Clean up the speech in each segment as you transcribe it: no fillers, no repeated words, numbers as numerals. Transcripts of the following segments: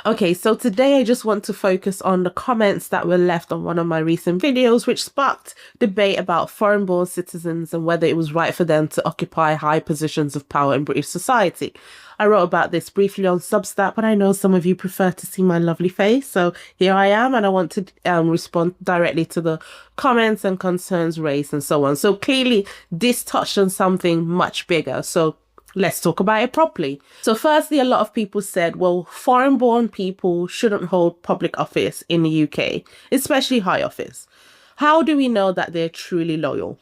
Okay, so today I just want to focus on the comments that were left on one of my recent videos, which sparked debate about foreign-born citizens and whether it was right for them to occupy high positions of power in British society. I wrote about this briefly on Substack, but I know some of you prefer to see my lovely face, so here I am, and I want to respond directly to the comments and concerns raised and so on. So clearly, this touched on something much bigger. So let's talk about it properly. So firstly, a lot of people said, well, foreign-born people shouldn't hold public office in the UK, especially high office. How do we know that they're truly loyal?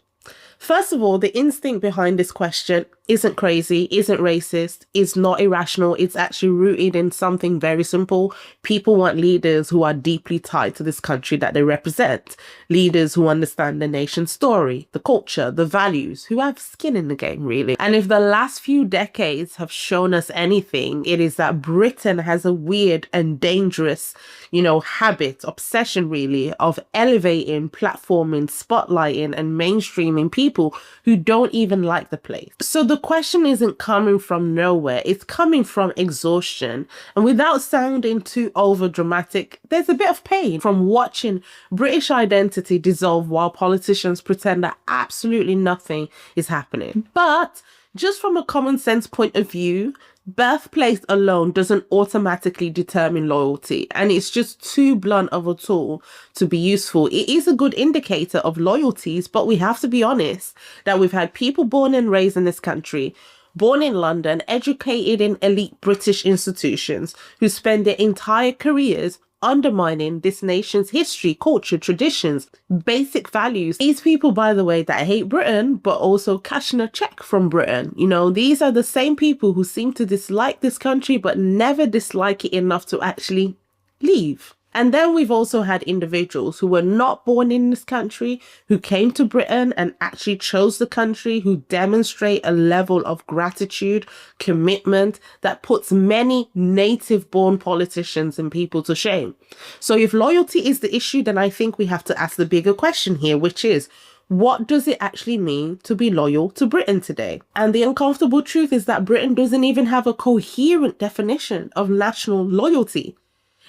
First of all, the instinct behind this question isn't crazy, isn't racist, is not irrational. It's actually rooted in something very simple. People want leaders who are deeply tied to this country that they represent. Leaders who understand the nation's story, the culture, the values, who have skin in the game, really. And if the last few decades have shown us anything, it is that Britain has a weird and dangerous, habit, obsession really, of elevating, platforming, spotlighting, and mainstreaming people who don't even like the place. So the question isn't coming from nowhere, it's coming from exhaustion. And without sounding too over dramatic, there's a bit of pain from watching British identity dissolve while politicians pretend that absolutely nothing is happening. But just from a common sense point of view, birthplace alone doesn't automatically determine loyalty, and it's just too blunt of a tool to be useful. It is a good indicator of loyalties, but we have to be honest that we've had people born and raised in this country, born in London, educated in elite British institutions, who spend their entire careers undermining this nation's history, culture, traditions, basic values. These people, by the way, that hate Britain, but also cashing a check from Britain. These are the same people who seem to dislike this country, but never dislike it enough to actually leave. And then we've also had individuals who were not born in this country, who came to Britain and actually chose the country, who demonstrate a level of gratitude, commitment that puts many native-born politicians and people to shame. So if loyalty is the issue, then I think we have to ask the bigger question here, which is, what does it actually mean to be loyal to Britain today? And the uncomfortable truth is that Britain doesn't even have a coherent definition of national loyalty.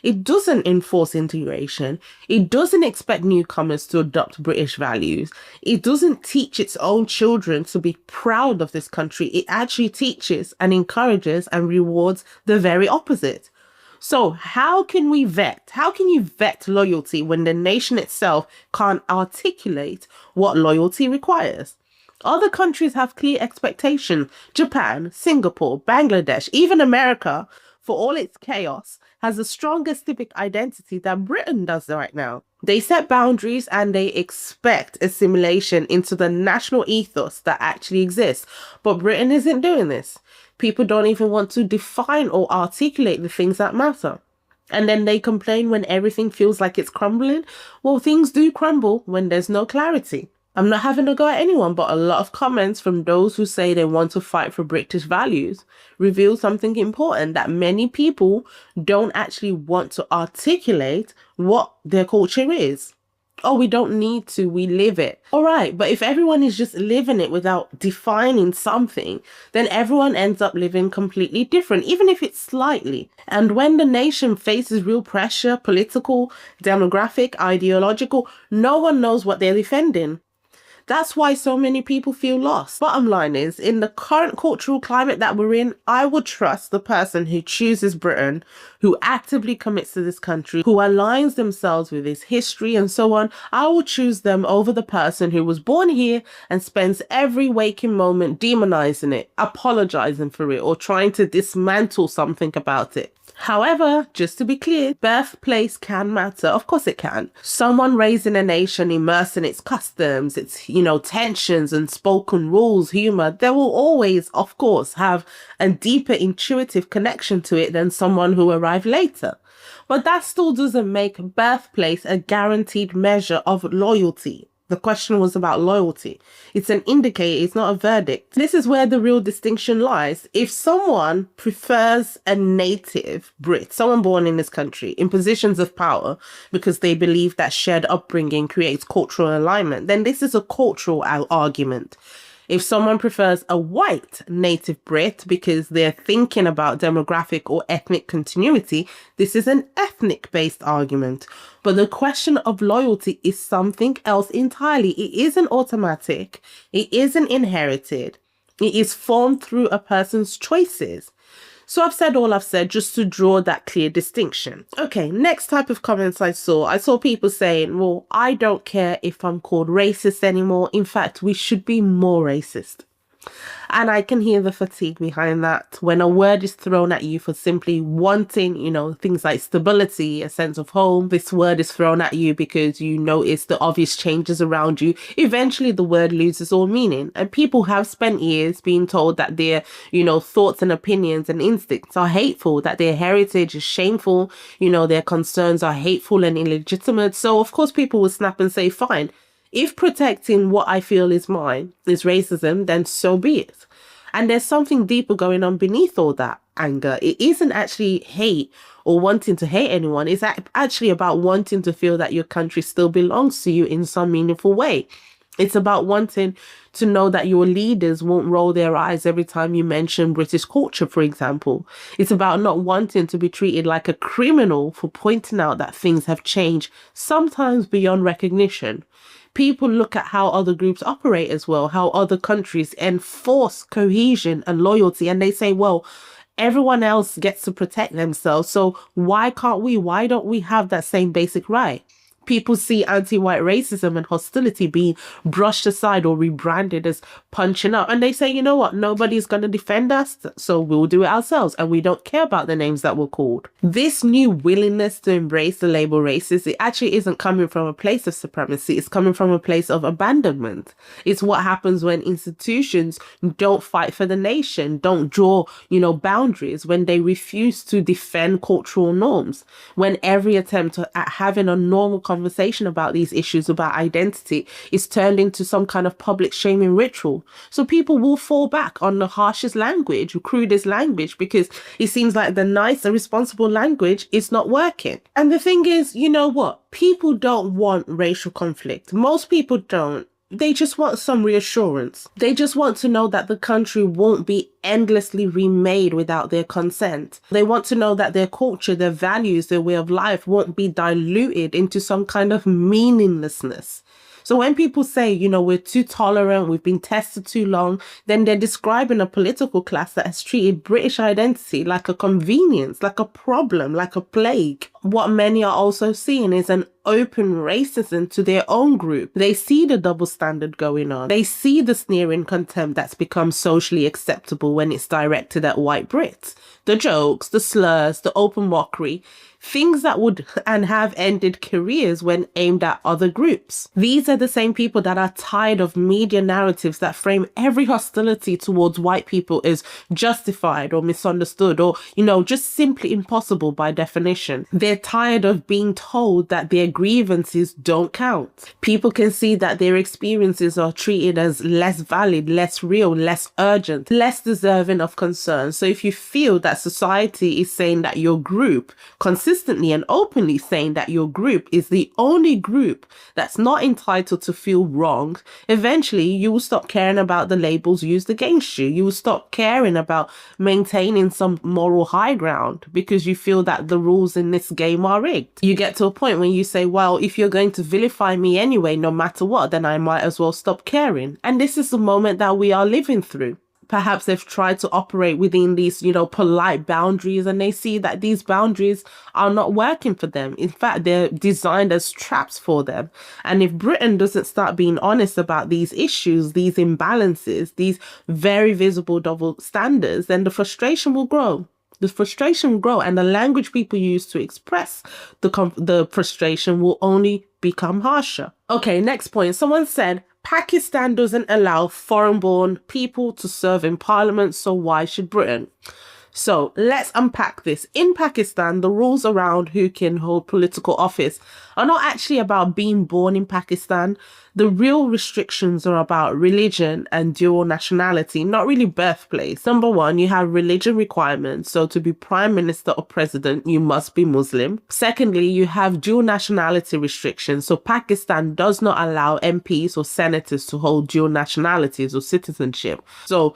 It doesn't enforce integration. It doesn't expect newcomers to adopt British values. It doesn't teach its own children to be proud of this country. It actually teaches and encourages and rewards the very opposite. So how can you vet loyalty when the nation itself can't articulate what loyalty requires? Other countries have clear expectations. Japan, Singapore, Bangladesh, even America, for all its chaos, has a stronger civic identity than Britain does right now. They set boundaries and they expect assimilation into the national ethos that actually exists. But Britain isn't doing this. People don't even want to define or articulate the things that matter. And then they complain when everything feels like it's crumbling. Well, things do crumble when there's no clarity. I'm not having a go at anyone, but a lot of comments from those who say they want to fight for British values reveal something important, that many people don't actually want to articulate what their culture is. Oh, we don't need to, we live it. All right, but if everyone is just living it without defining something, then everyone ends up living completely different, even if it's slightly. And when the nation faces real pressure, political, demographic, ideological, no one knows what they're defending. That's why so many people feel lost. Bottom line is, in the current cultural climate that we're in, I would trust the person who chooses Britain, who actively commits to this country, who aligns themselves with its history and so on. I would choose them over the person who was born here and spends every waking moment demonizing it, apologizing for it, or trying to dismantle something about it. However, just to be clear, birthplace can matter. Of course it can. Someone raised in a nation immersed in its customs, its, tensions and spoken rules, humor, they will always, of course, have a deeper intuitive connection to it than someone who arrived later. But that still doesn't make birthplace a guaranteed measure of loyalty. The question was about loyalty. It's an indicator, it's not a verdict. This is where the real distinction lies. If someone prefers a native Brit, someone born in this country, in positions of power because they believe that shared upbringing creates cultural alignment, then this is a cultural argument. If someone prefers a white native Brit because they're thinking about demographic or ethnic continuity, this is an ethnic-based argument. But the question of loyalty is something else entirely. It isn't automatic. It isn't inherited. It is formed through a person's choices. So I've said all I've said just to draw that clear distinction. Okay, next type of comments I saw people saying, well, I don't care if I'm called racist anymore. In fact, we should be more racist. And I can hear the fatigue behind that. When a word is thrown at you for simply wanting, things like stability, a sense of home, this word is thrown at you because you notice the obvious changes around you. Eventually, the word loses all meaning. And people have spent years being told that their, thoughts and opinions and instincts are hateful, that their heritage is shameful, their concerns are hateful and illegitimate. So, of course, people will snap and say, fine. If protecting what I feel is mine is racism, then so be it. And there's something deeper going on beneath all that anger. It isn't actually hate or wanting to hate anyone. It's actually about wanting to feel that your country still belongs to you in some meaningful way. It's about wanting to know that your leaders won't roll their eyes every time you mention British culture, for example. It's about not wanting to be treated like a criminal for pointing out that things have changed, sometimes beyond recognition. People look at how other groups operate as well, how other countries enforce cohesion and loyalty, and they say, well, everyone else gets to protect themselves, so why can't we? Why don't we have that same basic right? People see anti-white racism and hostility being brushed aside or rebranded as punching up. And they say, you know what, nobody's going to defend us, so we'll do it ourselves. And we don't care about the names that were called. This new willingness to embrace the label racist, it actually isn't coming from a place of supremacy. It's coming from a place of abandonment. It's what happens when institutions don't fight for the nation, don't draw, boundaries, when they refuse to defend cultural norms, when every attempt at having a normal conversation about these issues about identity is turned into some kind of public shaming ritual. So people will fall back on the harshest language, crudest language, because it seems like the nice and responsible language is not working. And the thing is, you know what? People don't want racial conflict. Most people don't. They just want some reassurance. They just want to know that the country won't be endlessly remade without their consent. They want to know that their culture, their values, their way of life won't be diluted into some kind of meaninglessness. So when people say, we're too tolerant, we've been tested too long, then they're describing a political class that has treated British identity like a convenience, like a problem, like a plague. What many are also seeing is an open racism to their own group. They see the double standard going on. They see the sneering contempt that's become socially acceptable when it's directed at white Brits. The jokes, the slurs, the open mockery, things that would and have ended careers when aimed at other groups. These are the same people that are tired of media narratives that frame every hostility towards white people as justified or misunderstood or, just simply impossible by definition. They're tired of being told that their grievances don't count. People can see that their experiences are treated as less valid, less real, less urgent, less deserving of concern. So if you feel that society is saying that your group, consistently and openly saying that your group is the only group that's not entitled to feel wronged, eventually you will stop caring about the labels used against you. You will stop caring about maintaining some moral high ground because you feel that the rules in this game are rigged. You get to a point when you say, well, if you're going to vilify me anyway, no matter what, then I might as well stop caring. And this is the moment that we are living through. Perhaps they've tried to operate within these, polite boundaries, and they see that these boundaries are not working for them. In fact, they're designed as traps for them. And if Britain doesn't start being honest about these issues, these imbalances, these very visible double standards, then the frustration will grow. The frustration will grow, and the language people use to express the frustration will only become harsher. Okay, next point. Someone said, Pakistan doesn't allow foreign-born people to serve in parliament, so why should Britain? So let's unpack this. In Pakistan, the rules around who can hold political office are not actually about being born in Pakistan. The real restrictions are about religion and dual nationality, not really birthplace. Number one, you have religion requirements. So to be prime minister or president, you must be Muslim. Secondly, you have dual nationality restrictions. So Pakistan does not allow MPs or senators to hold dual nationalities or citizenship. So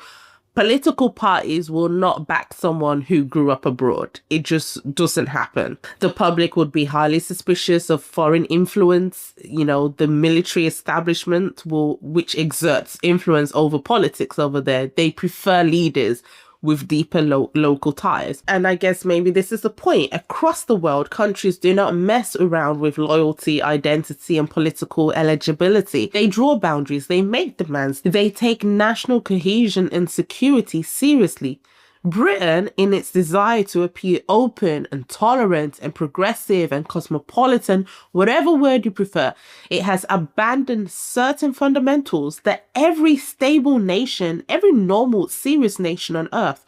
political parties will not back someone who grew up abroad. It just doesn't happen. The public would be highly suspicious of foreign influence. The military establishment which exerts influence over politics over there. They prefer leaders with deeper local ties. And I guess maybe this is the point. Across the world, countries do not mess around with loyalty, identity, and political eligibility. They draw boundaries, they make demands, they take national cohesion and security seriously. Britain, in its desire to appear open and tolerant and progressive and cosmopolitan, whatever word you prefer, it has abandoned certain fundamentals that every stable nation, every normal, serious nation on earth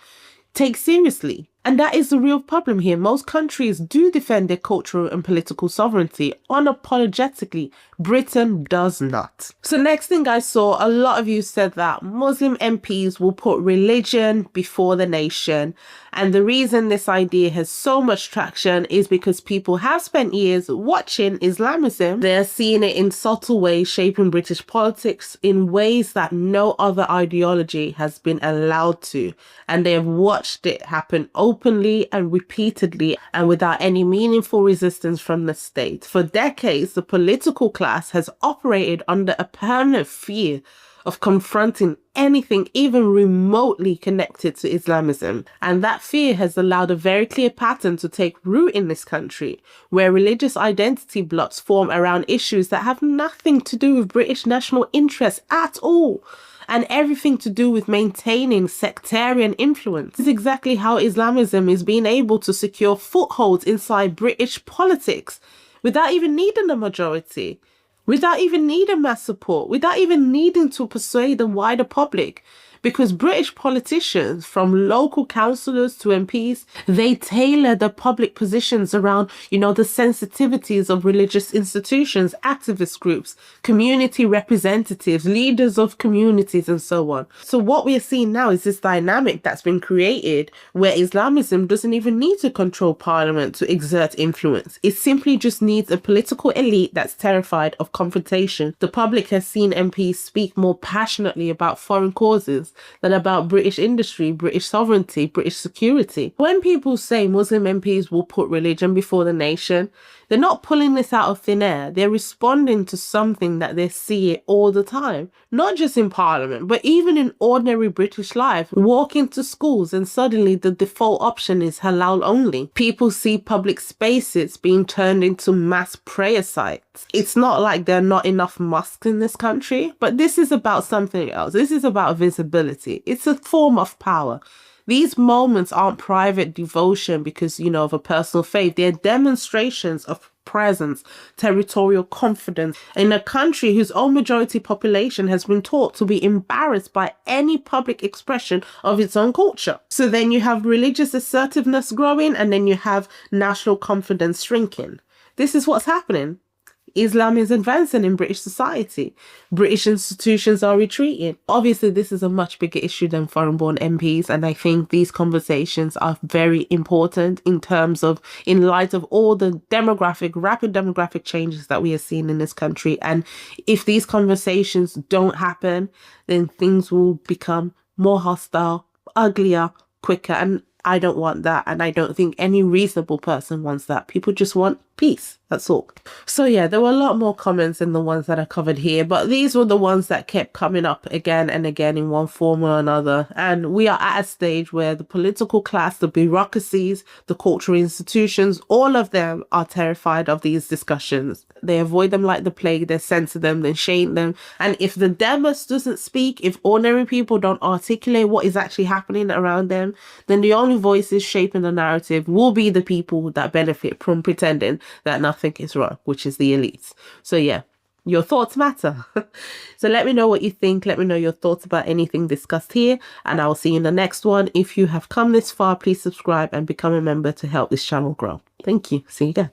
takes seriously. And that is the real problem here. Most countries do defend their cultural and political sovereignty unapologetically. Britain does not. So next thing I saw, a lot of you said that Muslim MPs will put religion before the nation. And the reason this idea has so much traction is because people have spent years watching Islamism. They're seeing it in subtle ways shaping British politics in ways that no other ideology has been allowed to. And they have watched it happen openly and repeatedly and without any meaningful resistance from the state. For decades, the political class has operated under a permanent fear of confronting anything even remotely connected to Islamism. And that fear has allowed a very clear pattern to take root in this country, where religious identity blocks form around issues that have nothing to do with British national interests at all, and everything to do with maintaining sectarian influence. This is exactly how Islamism is being able to secure footholds inside British politics without even needing a majority, without even needing mass support, without even needing to persuade the wider public. Because British politicians, from local councillors to MPs, they tailor the public positions around, the sensitivities of religious institutions, activist groups, community representatives, leaders of communities, and so on. So what we're seeing now is this dynamic that's been created where Islamism doesn't even need to control parliament to exert influence. It simply just needs a political elite that's terrified of confrontation. The public has seen MPs speak more passionately about foreign causes than about British industry, British sovereignty, British security. When people say Muslim MPs will put religion before the nation, they're not pulling this out of thin air. They're responding to something that they see all the time, not just in Parliament, but even in ordinary British life. Walk into schools and suddenly the default option is halal only. People see public spaces being turned into mass prayer sites. It's not like there are not enough mosques in this country, but this is about something else. This is about visibility. It's a form of power. These moments aren't private devotion because, of a personal faith. They're demonstrations of presence, territorial confidence in a country whose own majority population has been taught to be embarrassed by any public expression of its own culture. So then you have religious assertiveness growing, and then you have national confidence shrinking. This is what's happening. Islam is advancing in British society. British institutions are retreating. Obviously, this is a much bigger issue than foreign-born MPs, and I think these conversations are very important in light of all the rapid demographic changes that we are seeing in this country. And if these conversations don't happen, then things will become more hostile, uglier, quicker, and I don't want that, and I don't think any reasonable person wants that. People just want peace. That's all. So yeah, there were a lot more comments than the ones that I covered here, but these were the ones that kept coming up again and again in one form or another. And we are at a stage where the political class, the bureaucracies, the cultural institutions, all of them are terrified of these discussions. They avoid them like the plague. They censor them, they shame them. And if the demos doesn't speak, if ordinary people don't articulate what is actually happening around them, then the only voices shaping the narrative will be the people that benefit from pretending that nothing is wrong, which is the elites. So yeah, your thoughts matter. So let me know what you think. Let me know your thoughts about anything discussed here, and I will see you in the next one. If you have come this far, please subscribe and become a member to help this channel grow. Thank you. See you again.